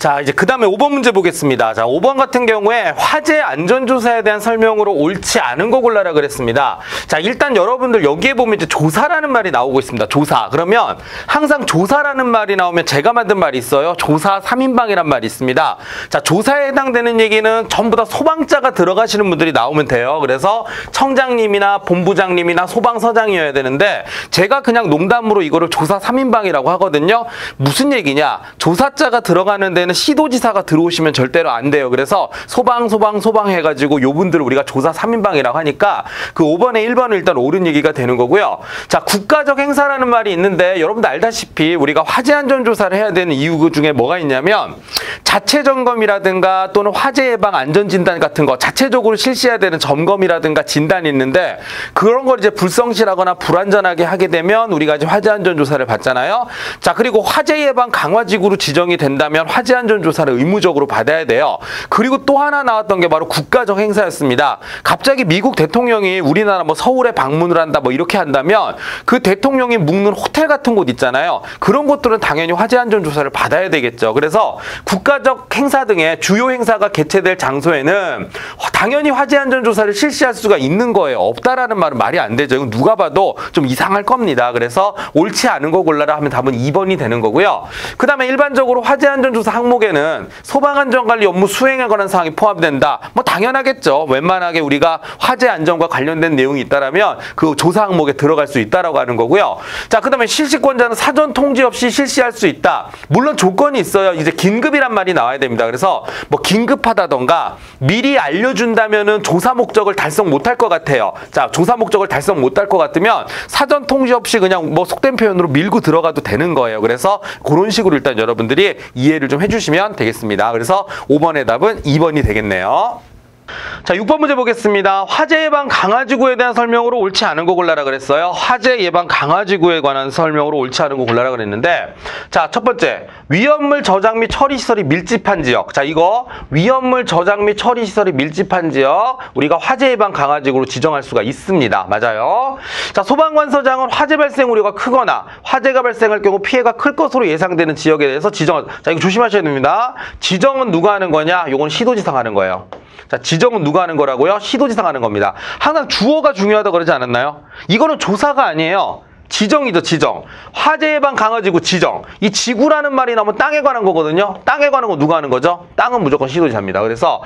자, 이제 그 다음에 5번 문제 보겠습니다. 자, 5번 같은 경우에 화재 안전조사에 대한 설명으로 옳지 않은 거 골라라 그랬습니다. 자, 일단 여러분들 여기에 보면 이제 조사라는 말이 나오고 있습니다. 조사. 그러면 항상 조사라는 말이 나오면 제가 만든 말이 있어요. 조사 3인방이란 말이 있습니다. 자, 조사에 해당되는 얘기는 전부 다 소방자가 들어가시는 분들이 나오면 돼요. 그래서 청장님이나 본부장님이나 소방서장이어야 되는데 제가 그냥 농담으로 이거를 조사 3인방이라고 하거든요. 무슨 얘기냐? 조사자가 들어가는 데는 시도지사가 들어오시면 절대로 안 돼요. 그래서 소방 해가지고 요분들을 우리가 조사 3인방이라고 하니까 그 5번에 1번은 일단 옳은 얘기가 되는 거고요. 자, 국가적 행사라는 말이 있는데 여러분들 알다시피 우리가 화재 안전 조사를 해야 되는 이유 중에 뭐가 있냐면 자체 점검이라든가 또는 화재 예방 안전 진단 같은 거 자체적으로 실시해야 되는 점검이라든가 진단이 있는데 그런 걸 이제 불성실하거나 불안전하게 하게 되면 우리가 이제 화재 안전 조사를 받잖아요. 자, 그리고 화재 예방 강화지구로 지정이 된다면 화재 안전 조사를 의무적으로 받아야 돼요. 그리고 또 하나 나왔던 게 바로 국가적 행사였습니다. 갑자기 미국 대통령이 우리나라 뭐 서울에 방문을 한다 뭐 이렇게 한다면 그 대통령이 묵는 호텔 같은 곳 있잖아요. 그런 곳들은 당연히 화재 안전 조사를 받아야 되겠죠. 그래서 국가적 행사 등의 주요 행사가 개최될 장소에는 당연히 화재 안전 조사를 실시할 수가 있는 거예요. 없다라는 말은 말이 안 되죠. 이건 누가 봐도 좀 이상할 겁니다. 그래서 옳지 않은 거 골라라 하면 답은 2번이 되는 거고요. 그 다음에 일반적으로 화재 안전 조사 항목에는 소방안전관리 업무 수행에 관한 사항이 포함된다. 뭐 당연하겠죠. 웬만하게 우리가 화재 안전과 관련된 내용이 있다라면 그 조사 항목에 들어갈 수 있다라고 하는 거고요. 자, 그 다음에 실시권자는 사전 통지 없이 실시할 수 있다. 물론 조건이 있어요. 이제 긴급이란 말이 나와야 됩니다. 그래서 뭐 긴급하다던가 미리 알려준다면은 조사 목적을 달성 못할 것 같아요. 자, 조사 목적을 달성 못할 것 같으면 사전 통지 없이 그냥 뭐 속된 표현으로 밀고 들어가도 되는 거예요. 그래서 그런 식으로 일단 여러분들이 이해를 좀 해주시면 되겠습니다. 그래서 5번의 답은 2번이 되겠네요. 자, 6번 문제 보겠습니다. 화재 예방 강화지구에 대한 설명으로 옳지 않은 거 골라라 그랬어요. 화재 예방 강화지구에 관한 설명으로 옳지 않은 거 골라라 그랬는데, 자, 첫 번째, 위험물 저장 및 처리 시설이 밀집한 지역. 자, 이거 위험물 저장 및 처리 시설이 밀집한 지역 우리가 화재 예방 강화지구로 지정할 수가 있습니다. 맞아요. 자, 소방관서장은 화재 발생 우려가 크거나 화재가 발생할 경우 피해가 클 것으로 예상되는 지역에 대해서 지정을. 자, 이거 조심하셔야 됩니다. 지정은 누가 하는 거냐? 요건 시도지사가 하는 거예요. 자, 지정은 누가 하는 거라고요? 시도지사가 하는 겁니다. 항상 주어가 중요하다고 그러지 않았나요? 이거는 조사가 아니에요. 지정이죠, 지정. 화재 예방 강화지구 지정. 이 지구라는 말이 나오면 땅에 관한 거거든요. 땅에 관한 거 누가 하는 거죠? 땅은 무조건 시도지사입니다. 그래서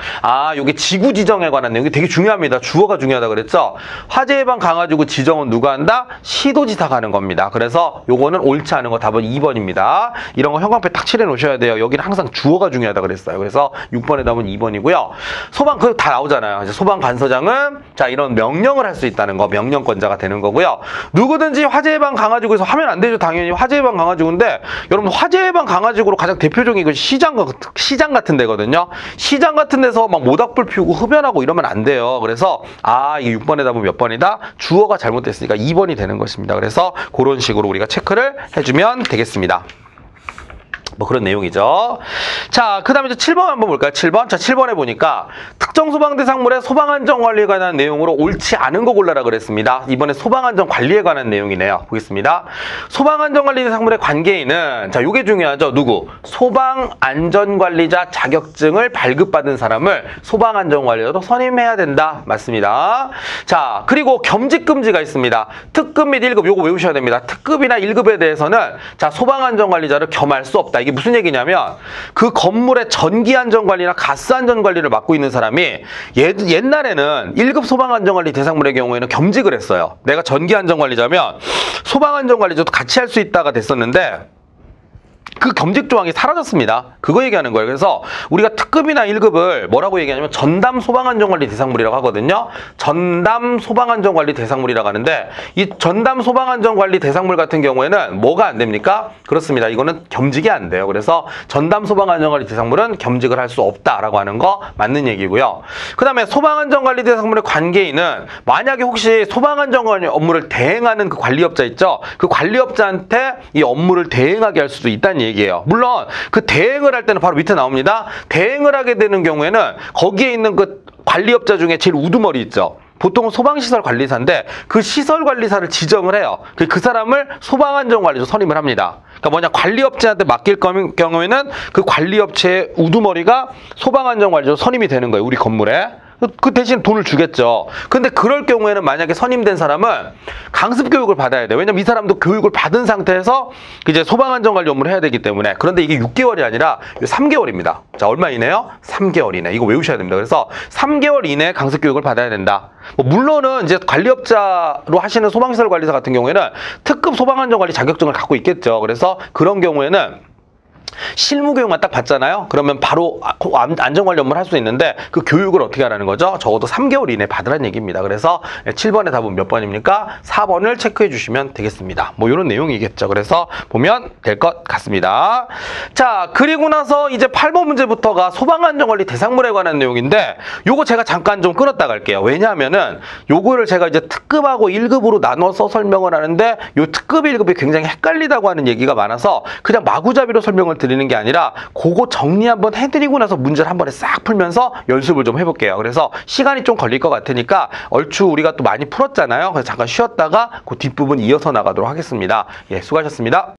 이게 지구 지정에 관한 내용이 되게 중요합니다. 주어가 중요하다 그랬죠? 화재 예방 강화지구 지정은 누가 한다? 시도지사가 하는 겁니다. 그래서 요거는 옳지 않은 거 답은 2번입니다. 이런 거 형광펜 딱 칠해 놓으셔야 돼요. 여기는 항상 주어가 중요하다 그랬어요. 그래서 6번의 답은 2번이고요. 소방 그거 다 나오잖아요. 이제 소방관서장은 자, 이런 명령을 할 수 있다는 거, 명령권자가 되는 거고요. 누구든지 화재 예방 강화지구에서 하면 안 되죠. 당연히 화재 예방 강화지구인데 여러분 화재 예방 강화지구로 가장 대표적인 건 시장 같은 데거든요. 시장 같은 데서 막 모닥불 피우고 흡연하고 이러면 안 돼요. 그래서 이게 6번의 답은 몇 번이다? 주어가 잘못됐으니까 2번이 되는 것입니다. 그래서 그런 식으로 우리가 체크를 해주면 되겠습니다. 뭐 그런 내용이죠. 자, 그 다음에 이제 7번 한번 볼까요? 7번. 자, 7번에 보니까 특정 소방대상물의 소방안전관리에 관한 내용으로 옳지 않은 거 골라라 그랬습니다. 이번에 소방안전관리에 관한 내용이네요. 보겠습니다. 소방안전관리 대상물의 관계인은 자, 요게 중요하죠. 누구? 소방안전관리자 자격증을 발급받은 사람을 소방안전관리자로 선임해야 된다. 맞습니다. 자, 그리고 겸직금지가 있습니다. 특급 및 1급 요거 외우셔야 됩니다. 특급이나 1급에 대해서는 자, 소방안전관리자를 겸할 수 없다. 이게 무슨 얘기냐면 그 건물의 전기안전관리나 가스안전관리를 맡고 있는 사람이 옛날에는 1급 소방안전관리 대상물의 경우에는 겸직을 했어요. 내가 전기안전관리자면 소방안전관리자도 같이 할 수 있다가 됐었는데 그 겸직 조항이 사라졌습니다. 그거 얘기하는 거예요. 그래서 우리가 특급이나 1급을 뭐라고 얘기하냐면 전담 소방안전관리 대상물이라고 하거든요. 전담 소방안전관리 대상물이라고 하는데 이 전담 소방안전관리 대상물 같은 경우에는 뭐가 안 됩니까? 그렇습니다. 이거는 겸직이 안 돼요. 그래서 전담 소방안전관리 대상물은 겸직을 할 수 없다라고 하는 거 맞는 얘기고요. 그 다음에 소방안전관리 대상물의 관계인은 만약에 혹시 소방안전관리 업무를 대행하는 그 관리업자 있죠? 그 관리업자한테 이 업무를 대행하게 할 수도 있다는 얘기예요. 물론 그 대행을 할 때는 바로 밑에 나옵니다. 대행을 하게 되는 경우에는 거기에 있는 그 관리업자 중에 제일 우두머리 있죠. 보통은 소방시설 관리사인데 그 시설 관리사를 지정을 해요. 그 사람을 소방안전관리로 선임을 합니다. 그러니까 뭐냐, 관리업체한테 맡길 경우에는 그 관리업체의 우두머리가 소방안전관리조 선임이 되는 거예요, 우리 건물에. 그 대신 돈을 주겠죠. 근데 그럴 경우에는 만약에 선임된 사람은 강습 교육을 받아야 돼요. 왜냐면 이 사람도 교육을 받은 상태에서 이제 소방안전관리 업무를 해야 되기 때문에. 그런데 이게 6개월이 아니라 3개월입니다. 자, 얼마 이내요? 3개월 이내. 이거 외우셔야 됩니다. 그래서 3개월 이내에 강습 교육을 받아야 된다. 뭐 물론은 이제 관리업자로 하시는 소방시설 관리사 같은 경우에는 특급 소방안전관리 자격증을 갖고 있겠죠. 그래서 그런 경우에는 실무 교육만 딱 받잖아요. 그러면 바로 안전관리 업무를 할 수 있는데 그 교육을 어떻게 하라는 거죠? 적어도 3개월 이내에 받으라는 얘기입니다. 그래서 7번의 답은 몇 번입니까? 4번을 체크해 주시면 되겠습니다. 뭐 이런 내용이겠죠. 그래서 보면 될 것 같습니다. 자, 그리고 나서 이제 8번 문제부터가 소방안전관리 대상물에 관한 내용인데 요거 제가 잠깐 좀 끊었다 갈게요. 왜냐하면은 요거를 제가 이제 특급하고 1급으로 나눠서 설명을 하는데 요 특급 1급이 굉장히 헷갈리다고 하는 얘기가 많아서 그냥 마구잡이로 설명을 드리는 게 아니라 그거 정리 한번 해드리고 나서 문제를 한 번에 싹 풀면서 연습을 좀 해볼게요. 그래서 시간이 좀 걸릴 것 같으니까 얼추 우리가 또 많이 풀었잖아요. 그래서 잠깐 쉬었다가 그 뒷부분 이어서 나가도록 하겠습니다. 예, 수고하셨습니다.